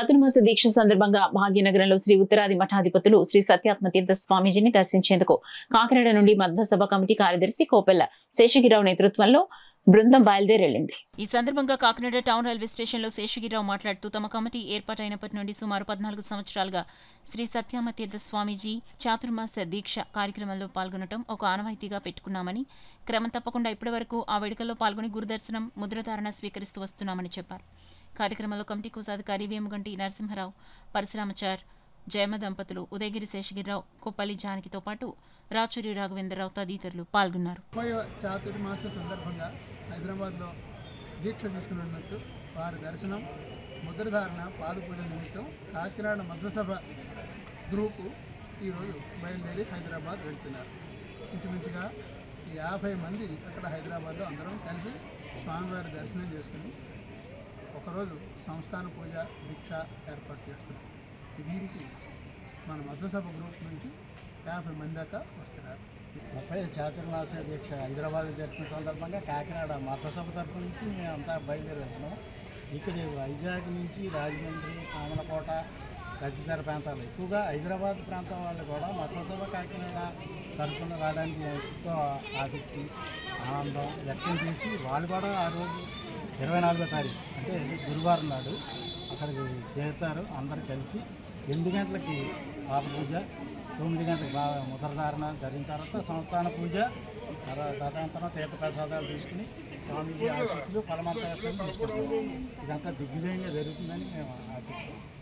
చాతుర్మాస దీక్ష సందర్భంగా భాగ్యనగరంలో శ్రీ ఉత్తరాది మఠాధిపతులు శ్రీ సత్యాత్మతీర్థ స్వామీజీని దర్శించేందుకు కాకినాడ నుండి మధ్వసభ కమిటీ కార్యదర్శి కోపెల్ల శేషగిరిరావు నేతృత్వంలో బృందం బయలుదేరెళ్లింది. ఈ సందర్భంగా కాకినాడ టౌన్ రైల్వే స్టేషన్లో శేషగిరిరావు మాట్లాడుతూ తమ కమిటీ ఏర్పాటైనప్పటి నుండి సుమారు 14 సంవత్సరాలుగా శ్రీ సత్యాత్మతీర్థ స్వామీజీ చాతుర్మాస దీక్ష కార్యక్రమంలో పాల్గొనడం ఒక ఆనవాయితీగా పెట్టుకున్నామని, క్రమం తప్పకుండా ఇప్పటి వరకు ఆ వేడుకల్లో పాల్గొని గురుదర్శనం ముద్రధారణ స్వీకరిస్తూ వస్తున్నామని చెప్పారు. కార్యక్రమంలో కమిటీ కోశాధికారి వేముగంటి నరసింహరావు, పరశురామచార్, జయమ దంపతులు, ఉదయగిరి శేషగిరిరావు, కొప్పల్లి జానకితో పాటు రాచూరి రాఘవేంద్రరావు తదితరులు పాల్గొన్నారు. చాతుర్మాస సందర్భంగా హైదరాబాద్లో దీక్ష తీసుకున్నట్టు వారి దర్శనం ముద్రధారణ పాదపూజ నిమిత్తం కాకినాడ మధ్వసభ గ్రూపు ఈరోజు బయలుదేరి హైదరాబాద్ వెళ్తున్నారు. ఇంచుమించుగా 50 మంది అక్కడ హైదరాబాద్లో అందరం కలిసి స్వామివారి దర్శనం చేసుకుని ఒకరోజు సంస్థాన పూజ దీక్ష ఏర్పాటు చేస్తున్నాం. దీనికి మన మధ్వసభ గ్రూప్ నుంచి 50 మంది దాకా వస్తున్నారు. 30 చాతుర్మాస దీక్ష హైదరాబాద్ జరిపిన సందర్భంగా కాకినాడ మధ్వసభ తరపు నుంచి మేమంతా బయలుదేరి వెళ్తున్నాం. ఇక్కడ వైజాగ్ నుంచి రాజమండ్రి, సామలకోట తదితర ప్రాంతాలు, ఎక్కువగా హైదరాబాద్ ప్రాంతం వాళ్ళు కూడా మధ్వసభ కాకినాడ తరపున రావడానికి ఎంతో ఆసక్తి, ఆనందం వ్యక్తం చేసి వాళ్ళు కూడా ఆ రోజు 24వ తారీఖు అంటే గురువారం నాడు అక్కడికి చేరుతారు. అందరూ కలిసి 8 గంటలకి పాద పూజ, 9 గంటలకు ముద్రధారణ జరిగిన తర్వాత సంస్థాన పూజ, తదనంతరం తీర్థప్రసాదాలు తీసుకుని స్వామీజీ ఆశీస్సులు ఫలమంతా తీసుకుంటాం. ఇదంతా దిగ్విజయంగా జరుగుతుందని మేము ఆశిస్తున్నాం.